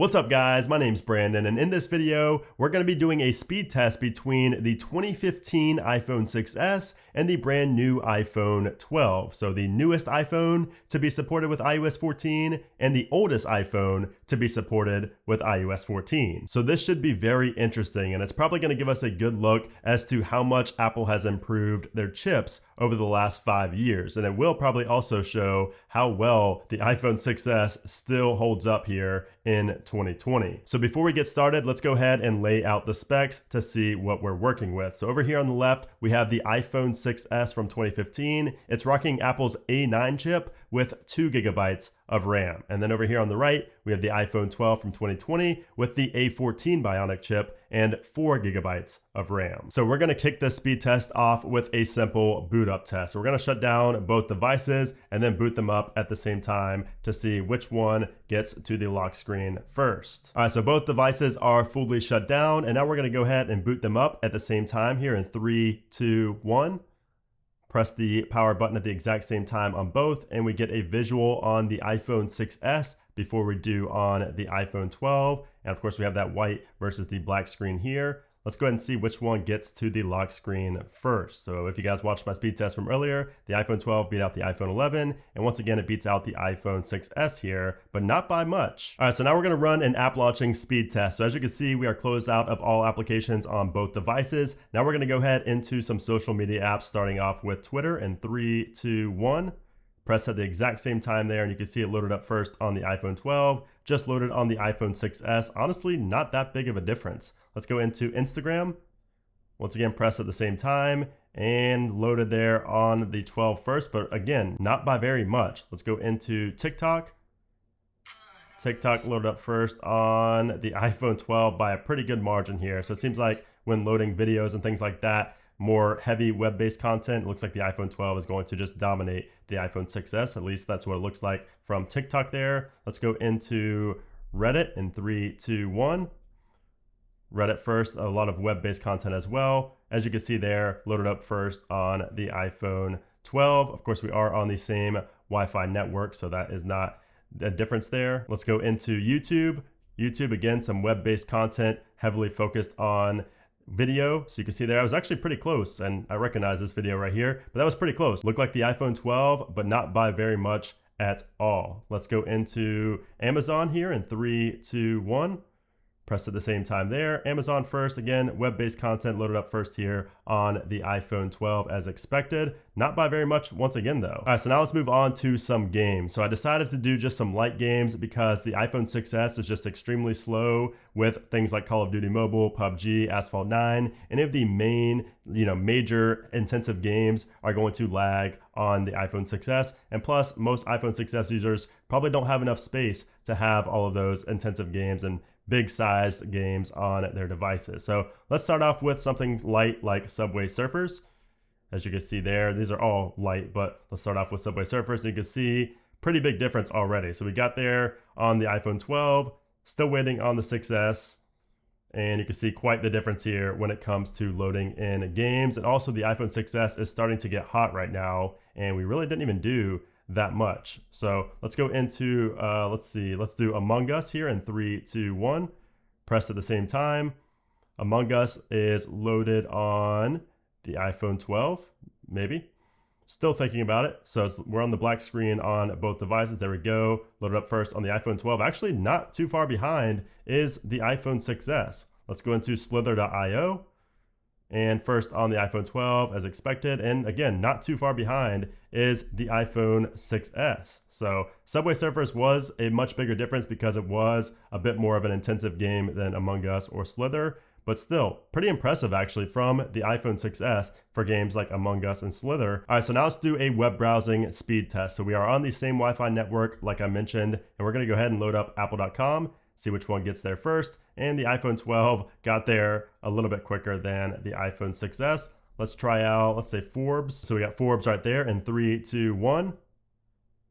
What's up guys, my name's Brandon, and in this video, we're going to be doing a speed test between the 2015 iPhone 6s and the brand new iPhone 12. So the newest iPhone to be supported with iOS 14 and the oldest iPhone to be supported with iOS 14. So this should be very interesting, and it's probably going to give us a good look as to how much Apple has improved their chips over the last 5 years. And it will probably also show how well the iPhone 6s still holds up here in 2020. So before we get started, let's go ahead and lay out the specs to see what we're working with. So over here on the left, we have the iPhone 6s from 2015. It's rocking Apple's A9 chip with 2 gigabytes of RAM. And then over here on the right, we have the iPhone 12 from 2020 with the A14 Bionic chip and 4 gigabytes of RAM. So we're gonna kick this speed test off with a simple boot up test. So we're gonna shut down both devices and then boot them up at the same time to see which one gets to the lock screen first. All right, so both devices are fully shut down, and now we're gonna go ahead and boot them up at the same time here in 3, 2, 1. Press the power button at the exact same time on both, and we get a visual on the iPhone 6s before we do on the iPhone 12. And of course, we have that white versus the black screen here. Let's go ahead and see which one gets to the lock screen first. So if you guys watched my speed test from earlier, the iPhone 12 beat out the iPhone 11, and once again, it beats out the iPhone 6s here, but not by much. All right, so now we're gonna run an app launching speed test. So as you can see, we are closed out of all applications on both devices. Now we're gonna go ahead into some social media apps, starting off with Twitter in 3, 2, 1. Press at the exact same time there, and you can see it loaded up first on the iPhone 12, just loaded on the iPhone 6s. Honestly, not that big of a difference. Let's go into Instagram. Once again, press at the same time and loaded there on the 12 first, but again, not by very much. Let's go into TikTok. TikTok loaded up first on the iPhone 12 by a pretty good margin here. So it seems like when loading videos and things like that, more heavy web-based content, it looks like the iPhone 12 is going to just dominate the iPhone 6s. At least that's what it looks like from TikTok there. Let's go into Reddit in 3, 2, 1. Reddit first, a lot of web-based content as well. As you can see there, loaded up first on the iPhone 12. Of course, we are on the same Wi-Fi network, so that is not a difference there. Let's go into YouTube. YouTube, again, some web-based content, heavily focused on video. So you can see there, I was actually pretty close, and I recognize this video right here, but that was pretty close. Looked like the iPhone 12, but not by very much at all. Let's go into Amazon here in 3, 2, 1. Press at the same time there. Amazon first, again, web-based content loaded up first here on the iPhone 12 as expected. Not by very much once again though. All right, so now let's move on to some games. So I decided to do just some light games because the iPhone 6s is just extremely slow with things like Call of Duty Mobile, PUBG, Asphalt 9. Any of the main, major intensive games are going to lag on the iPhone 6s. And plus, most iPhone 6s users probably don't have enough space to have all of those intensive games and big sized games on their devices. So let's start off with something light like Subway Surfers. As you can see there, these are all light, but let's start off with Subway Surfers. You can see pretty big difference already. So we got there on the iPhone 12, still waiting on the 6s. And you can see quite the difference here when it comes to loading in games. And also the iPhone 6s is starting to get hot right now, and we really didn't even do that much. So let's go into, let's do Among Us here in 3, 2, 1. Press at the same time. Among Us is loaded on the iPhone 12, maybe. Still thinking about it. So we're on the black screen on both devices. There we go. Loaded up first on the iPhone 12. Actually, not too far behind is the iPhone 6s. Let's go into slither.io. And first on the iPhone 12 as expected, and again, not too far behind is the iPhone 6s. So Subway Surfers was a much bigger difference because it was a bit more of an intensive game than Among Us or Slither, but still pretty impressive actually from the iPhone 6s for games like Among Us and Slither. All right, so now let's do a web browsing speed test. So we are on the same Wi-Fi network like I mentioned, and we're gonna go ahead and load up apple.com. See which one gets there first. And the iPhone 12 got there a little bit quicker than the iPhone 6s. Let's try out, let's say Forbes. So we got Forbes right there in 3, 2, 1.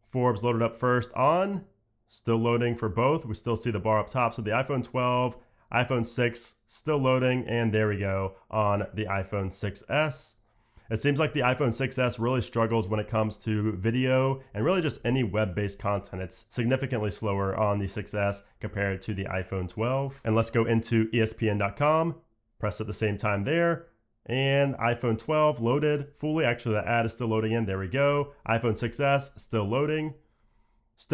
Forbes loaded up first on, still loading for both. We still see the bar up top. So the iPhone 12, iPhone 6 still loading, and there we go on the iPhone 6s. It seems like the iPhone 6s really struggles when it comes to video and really just any web-based content. It's significantly slower on the 6s compared to the iPhone 12. And let's go into ESPN.com, press at the same time there, and iPhone 12 loaded fully. Actually, the ad is still loading in. There we go. iPhone 6s still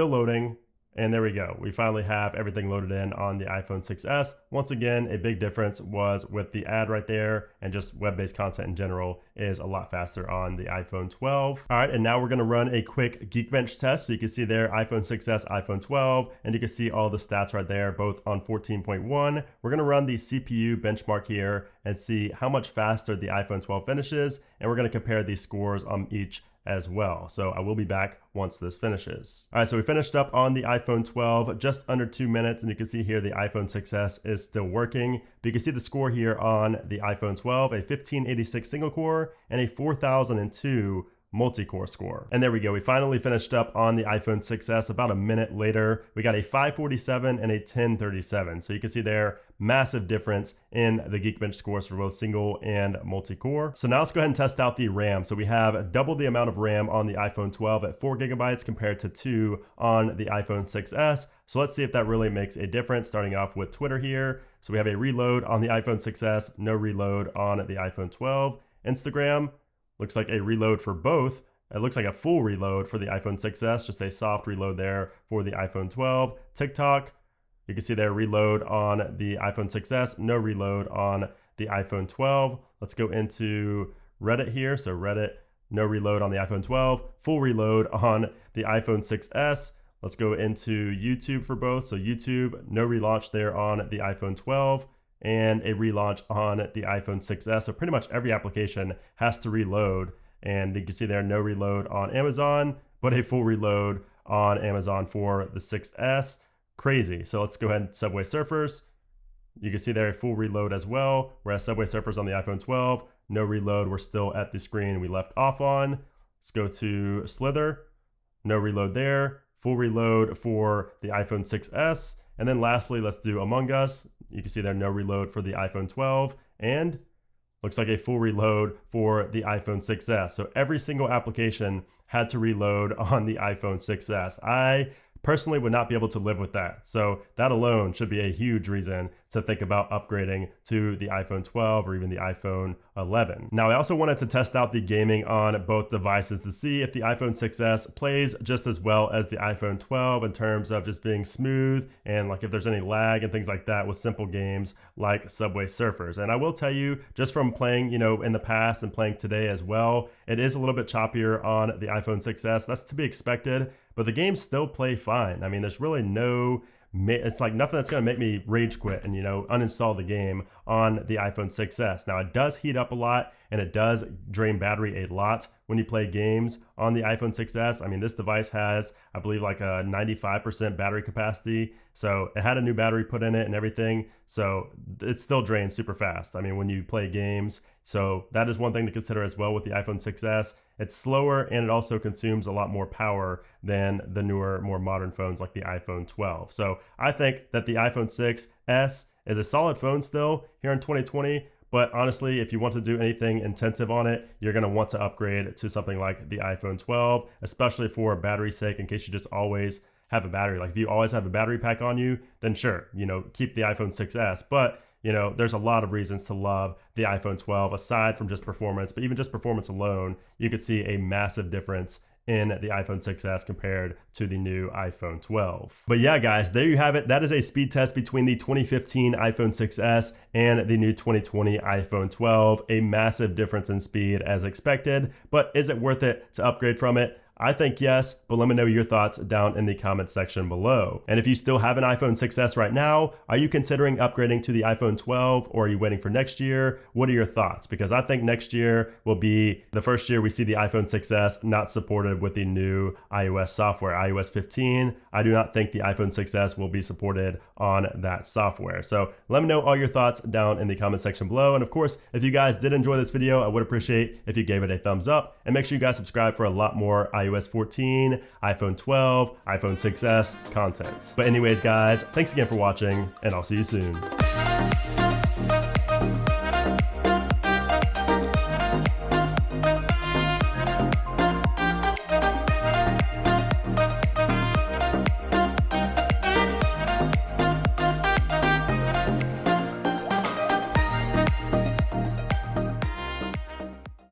loading, and there we go. We finally have everything loaded in on the iPhone 6s. Once again, a big difference was with the ad right there, and just web-based content in general is a lot faster on the iPhone 12. All right, and now we're gonna run a quick Geekbench test. So you can see there, iPhone 6s, iPhone 12, and you can see all the stats right there, both on 14.1. We're gonna run the CPU benchmark here and see how much faster the iPhone 12 finishes, and we're gonna compare these scores on each as well. So I will be back once this finishes. All right, so we finished up on the iPhone 12, just under 2 minutes, and you can see here the iPhone 6s is still working. But you can see the score here on the iPhone 12, a 1586 single core and a 4002 multi-core score. And there we go. We finally finished up on the iPhone 6s about a minute later. We got a 547 and a 1037. So you can see there, massive difference in the Geekbench scores for both single and multi-core. So now let's go ahead and test out the RAM. So we have double the amount of RAM on the iPhone 12 at 4 gigabytes compared to 2 on the iPhone 6s. So let's see if that really makes a difference, starting off with Twitter here. So we have a reload on the iPhone 6s, no reload on the iPhone 12. Instagram, looks like a reload for both. It looks like a full reload for the iPhone 6s, just a soft reload there for the iPhone 12. TikTok, you can see there reload on the iPhone 6s, no reload on the iPhone 12. Let's go into Reddit here. So Reddit, no reload on the iPhone 12, full reload on the iPhone 6s. Let's go into YouTube for both. So YouTube, no relaunch there on the iPhone 12. And a relaunch on the iPhone 6s. So pretty much every application has to reload. And you can see there, no reload on Amazon, but a full reload on Amazon for the 6s. Crazy. So let's go ahead and Subway Surfers. You can see there a full reload as well. Whereas Subway Surfers on the iPhone 12, no reload. We're still at the screen we left off on. Let's go to Slither. No reload there. Full reload for the iPhone 6s. And then lastly, let's do Among Us. You can see there, no reload for the iPhone 12, and looks like a full reload for the iPhone 6s. So every single application had to reload on the iPhone 6s. I personally would not be able to live with that. So that alone should be a huge reason to think about upgrading to the iPhone 12 or even the iPhone 11. Now, I also wanted to test out the gaming on both devices to see if the iPhone 6s plays just as well as the iPhone 12 in terms of just being smooth and like if there's any lag and things like that with simple games like Subway Surfers. And I will tell you, just from playing, in the past and playing today as well, it is a little bit choppier on the iPhone 6s. That's to be expected, but the games still play fine. I mean, there's really it's like nothing that's going to make me rage quit and, uninstall the game on the iPhone 6s. Now, it does heat up a lot and it does drain battery a lot when you play games on the iPhone 6s. I mean, this device has, I believe, like a 95% battery capacity. So it had a new battery put in it and everything. So it still drains super fast. I mean, when you play games. So that is one thing to consider as well with the iPhone 6s. It's slower and it also consumes a lot more power than the newer, more modern phones like the iPhone 12. So I think that the iPhone 6s is a solid phone still here in 2020. But honestly, if you want to do anything intensive on it, you're going to want to upgrade to something like the iPhone 12, especially for battery's sake, in case you just always have a battery. Like if you always have a battery pack on you, then sure, keep the iPhone 6s. But there's a lot of reasons to love the iPhone 12 aside from just performance, but even just performance alone, you could see a massive difference in the iPhone 6s compared to the new iPhone 12. But yeah, guys, there you have it. That is a speed test between the 2015 iPhone 6s and the new 2020 iPhone 12. A massive difference in speed as expected, but is it worth it to upgrade from it? I think yes, but let me know your thoughts down in the comment section below. And if you still have an iPhone 6s right now, are you considering upgrading to the iPhone 12 or are you waiting for next year? What are your thoughts? Because I think next year will be the first year we see the iPhone 6s not supported with the new iOS software, iOS 15. I do not think the iPhone 6s will be supported on that software. So let me know all your thoughts down in the comment section below. And of course, if you guys did enjoy this video, I would appreciate if you gave it a thumbs up and make sure you guys subscribe for a lot more iOS 14, iPhone 12, iPhone 6s content. But anyways, guys, thanks again for watching and I'll see you soon.